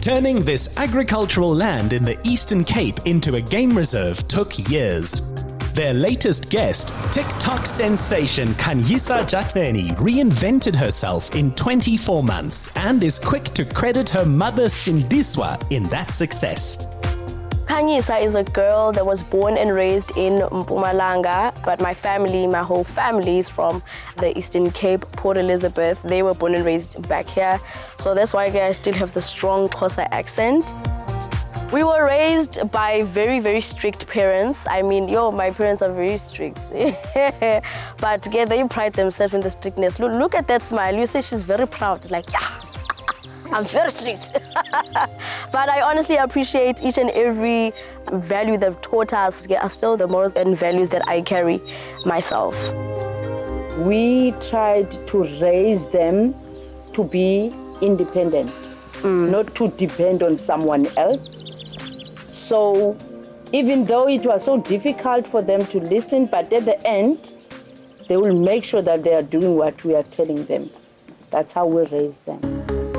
Turning this agricultural land in the Eastern Cape into a game reserve took years. Their latest guest, TikTok sensation Khanyisa Jaceni, reinvented herself in 24 months and is quick to credit her mother Sindiswa in that success. Khanyisa is a girl that was born and raised in Mpumalanga, but my whole family is from the Eastern Cape, Port Elizabeth. They were born and raised back here. So that's why I still have the strong Xhosa accent. We were raised by very, very strict parents. I mean, my parents are very strict. But they pride themselves in the strictness. Look at that smile. You say she's very proud. Like, yeah. I'm very strict. But I honestly appreciate each and every value they've taught us are still the morals and values that I carry myself. We tried to raise them to be independent, not to depend on someone else. So even though it was so difficult for them to listen, but at the end, they will make sure that they are doing what we are telling them. That's how we raise them.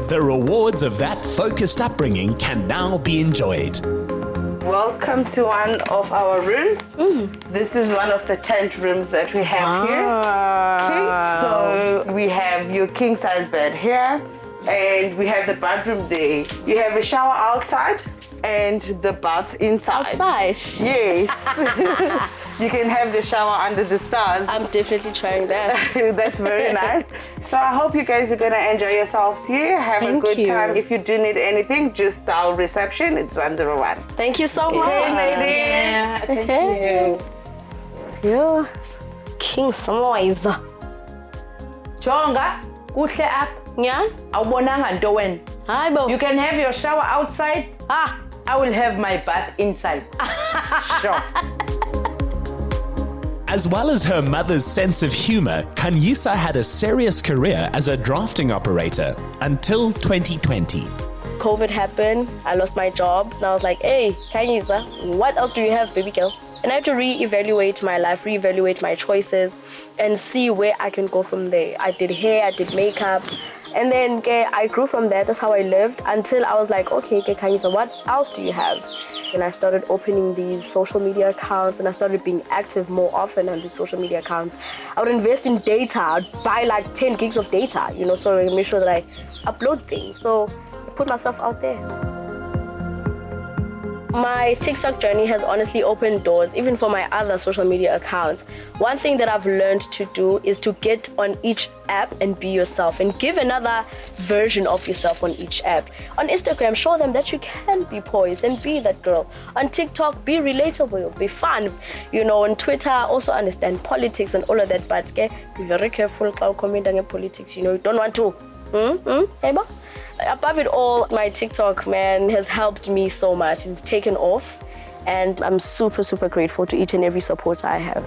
The rewards of that focused upbringing can now be enjoyed. Welcome to one of our rooms. This is one of the tent rooms that we have here. Okay, so we have your king size bed here, and we have the bathroom there. You have a shower outside and the bath inside. Outside? Yes. You can have the shower under the stars. I'm definitely trying that. That's very nice. So I hope you guys are going to enjoy yourselves here. Have a good time. If you do need anything, just dial reception. It's 101. Thank you so much. Hey, ladies. Yeah, thank you. Yeah. King Samoisa. Chonga, kuhle up. Yeah? Awubonanga nto wena. Hi, Bo. You can have your shower outside. I will have my bath inside. Sure. As well as her mother's sense of humor, Khanyisa had a serious career as a drafting operator until 2020. COVID happened, I lost my job, and I was like, hey, Khanyisa, what else do you have, baby girl? And I had to reevaluate my life, reevaluate my choices, and see where I can go from there. I did hair, I did makeup, and then I grew from there. That's how I lived until I was like, okay, Khanyisa, what else do you have? And I started opening these social media accounts, and I started being active more often on these social media accounts. I would invest in data. I'd buy like 10 gigs of data, so I make sure that I upload things. So I put myself out there. My TikTok journey has honestly opened doors, even for my other social media accounts. One thing that I've learned to do is to get on each app and be yourself and give another version of yourself on each app. On Instagram, show them that you can be poised and be that girl. On TikTok, be relatable, be fun. On Twitter, also understand politics and all of that, but be very careful about commenting on politics. You don't want to. Above it all, my TikTok, man, has helped me so much. It's taken off, and I'm super, super grateful to each and every supporter I have.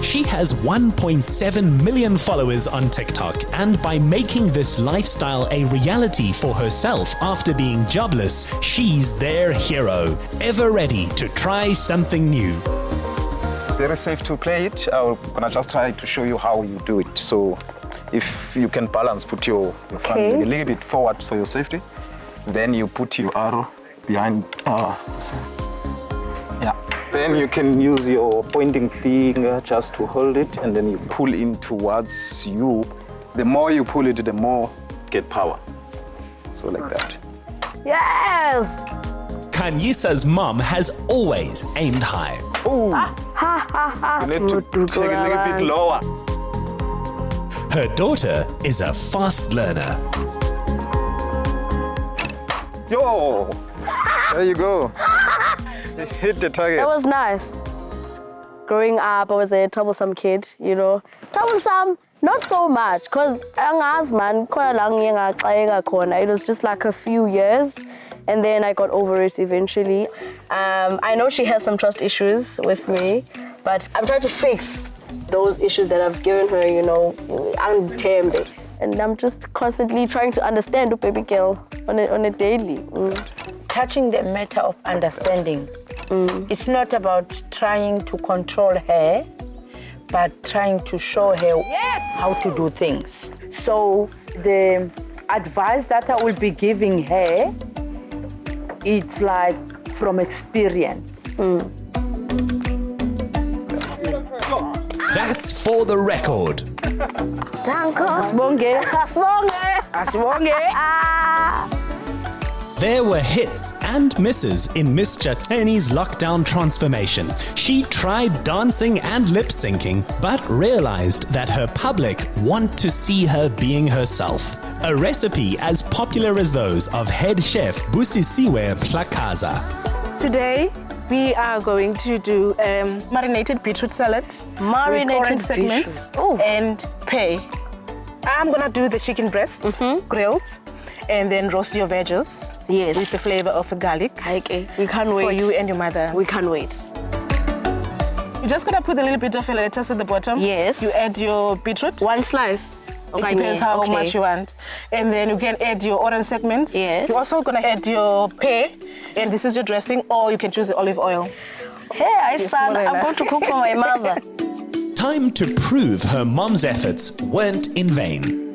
She has 1.7 million followers on TikTok, and by making this lifestyle a reality for herself after being jobless, she's their hero, ever ready to try something new. It's very safe to play it. I'm gonna just try to show you how you do it. So if you can balance, put your thumb a little bit forward for your safety. Then you put your arrow behind. Then you can use your pointing finger just to hold it, and then you pull in towards you. The more you pull it, the more get power. So like that. Yes! Kanyisa's mom has always aimed high. Oh! You need to take a little bit lower. Her daughter is a fast learner. Yo! There you go. You hit the target. That was nice. Growing up, I was a troublesome kid, Troublesome, not so much, because it was just like a few years, and then I got over it eventually. I know she has some trust issues with me, but I'm trying to fix those issues that I've given her, untamed. And I'm just constantly trying to understand the baby girl on a daily. Touching the matter of understanding. It's not about trying to control her, but trying to show her how to do things. So the advice that I will be giving her, it's like from experience. That's for the record. Danke. Asibonge. Asibonge. There were hits and misses in Miss Jaceni's lockdown transformation. She tried dancing and lip syncing, but realized that her public want to see her being herself. A recipe as popular as those of head chef Busisiwe Mhlakaza. Today, we are going to do marinated beetroot salad. Marinated with orange segments and pear. I'm gonna do the chicken breasts, grilled, and then roast your veggies. Yes. With the flavor of garlic. Okay, we can't wait. For you and your mother. We can't wait. You're just gonna put a little bit of a lettuce at the bottom. Yes. You add your beetroot. One slice. It depends how much you want. And then you can add your orange segments. Yes. You're also gonna add your pear, and this is your dressing, or you can choose the olive oil. Hey, son, I'm going to cook for my mother. Time to prove her mom's efforts weren't in vain.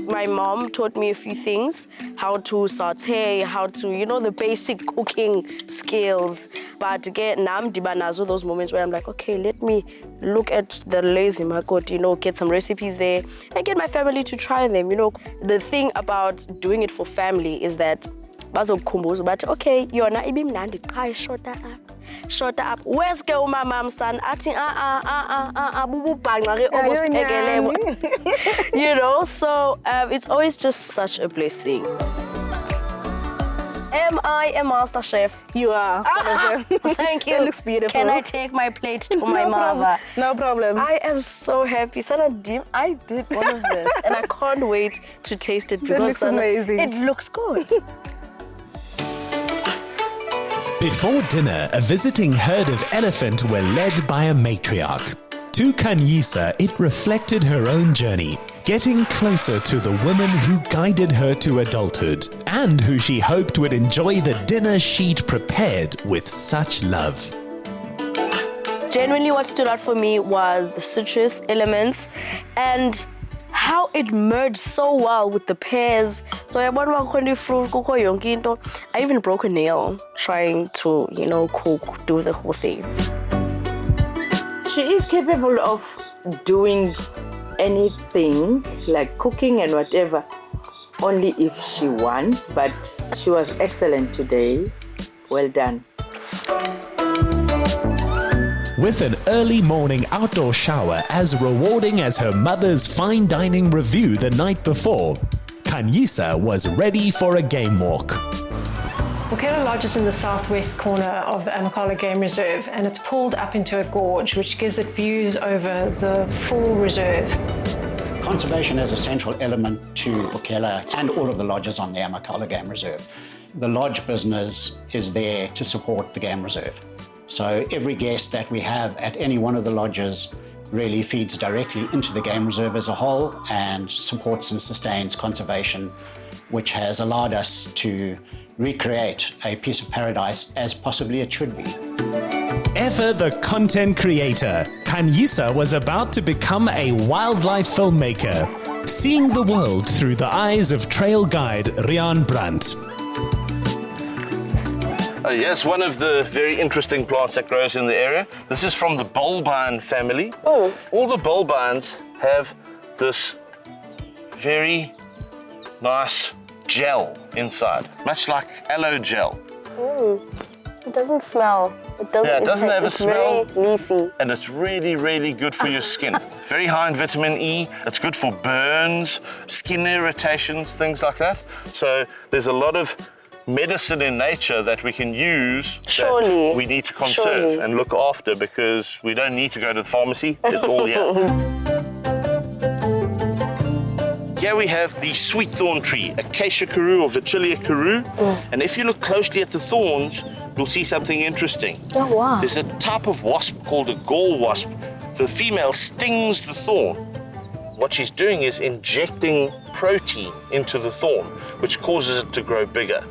My mom taught me a few things, how to saute, how to, the basic cooking skills. But again, now I'm dibanazo those moments where I'm like, okay, let me look at the lazy market, get some recipes there and get my family to try them. The thing about doing it for family is that bazokukhumbuza but okay, yona ibimnandi qha shorter up. Where's ke umama son? Athi bububhanqa ke obusibhekelebo. So it's always just such a blessing. Am I a master chef? You are. Thank you. It looks beautiful. Can I take my plate to my mother? No problem. I am so happy. Sana Dim, I did all of this and I can't wait to taste it because it looks amazing. It looks good. Before dinner, a visiting herd of elephant were led by a matriarch. To Khanyisa, it reflected her own journey, getting closer to the woman who guided her to adulthood and who she hoped would enjoy the dinner she'd prepared with such love. Genuinely, what stood out for me was the citrus elements and how it merged so well with the pears. So I even broke a nail trying to, cook, do the whole thing. She is capable of doing anything, like cooking and whatever, only if she wants, but she was excellent today. Well done. With an early morning outdoor shower as rewarding as her mother's fine dining review the night before, Khanyisa was ready for a game walk. Bukela Lodge is in the southwest corner of the Amakhala Game Reserve, and it's pulled up into a gorge which gives it views over the full reserve. Conservation is a central element to Bukela and all of the lodges on the Amakhala Game Reserve. The lodge business is there to support the game reserve. So every guest that we have at any one of the lodges really feeds directly into the game reserve as a whole and supports and sustains conservation, which has allowed us to recreate a piece of paradise as possibly it should be. Ever the content creator, Khanyisa was about to become a wildlife filmmaker, seeing the world through the eyes of trail guide Rian Brandt. Yes, one of the very interesting plants that grows in the area. This is from the bulbine family. Oh. All the bulbines have this very nice gel inside, much like aloe gel. It doesn't smell. It doesn't have a smell. It's very leafy. And it's really, really good for your skin. Very high in vitamin E. It's good for burns, skin irritations, things like that. So there's a lot of medicine in nature that we can use that we need to conserve and look after, because we don't need to go to the pharmacy. It's all here. Here we have the sweet thorn tree, Acacia carew or Vitilia carew. And if you look closely at the thorns, you'll see something interesting. Oh, wow. There's a type of wasp called a gall wasp. The female stings the thorn. What she's doing is injecting protein into the thorn, which causes it to grow bigger.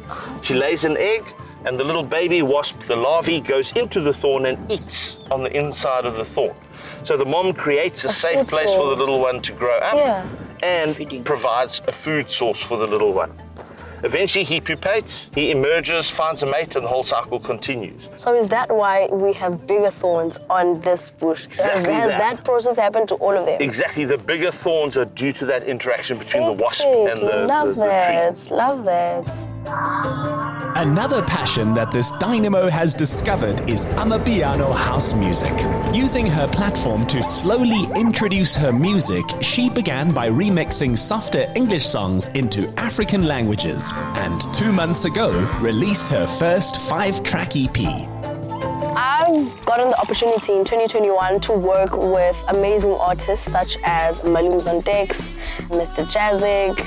She lays an egg, and the little baby wasp, the larvae, goes into the thorn and eats on the inside of the thorn. So the mom creates a safe place for the little one to grow up. Yeah. and Feeding. provides a food source for the little one. Eventually he pupates, he emerges, finds a mate, and the whole cycle continues. So is that why we have bigger thorns on this bush? Exactly Has that. that process happened to all of them? Exactly, the bigger thorns are due to that interaction between the wasp Exactly. and the Love tree. that. Love that. Another passion that this dynamo has discovered is amapiano house music. Using her platform to slowly introduce her music, she began by remixing softer English songs into African languages, and 2 months ago released her first 5-track EP. I've gotten the opportunity in 2021 to work with amazing artists such as Malum's on Dex, Mr. Jazik.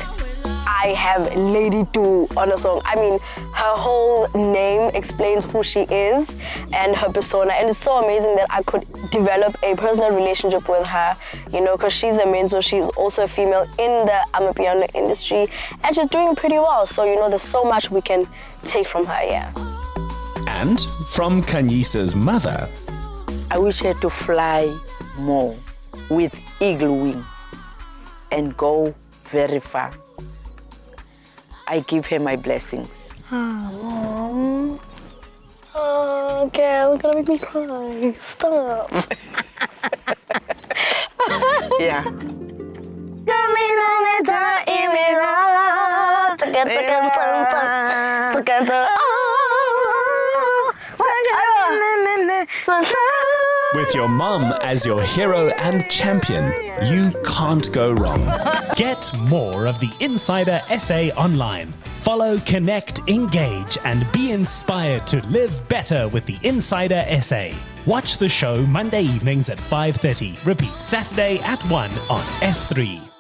I have Lady Do on a song. I mean, her whole name explains who she is and her persona, and it's so amazing that I could develop a personal relationship with her, you know, because she's a mentor, she's also a female in the amapiano industry, and she's doing pretty well. So, you know, there's so much we can take from her, yeah. And from Khanyisa's mother, I wish her to fly more with eagle wings and go very far. I give her my blessings. Oh, girl, you're gonna make me cry. Stop. Yeah. with your mum as your hero and champion, you can't go wrong. Get more of the Insider SA online. Follow, connect, engage, and be inspired to live better with the Insider SA. Watch the show Monday evenings at 5:30. Repeat Saturday at 1 on S3.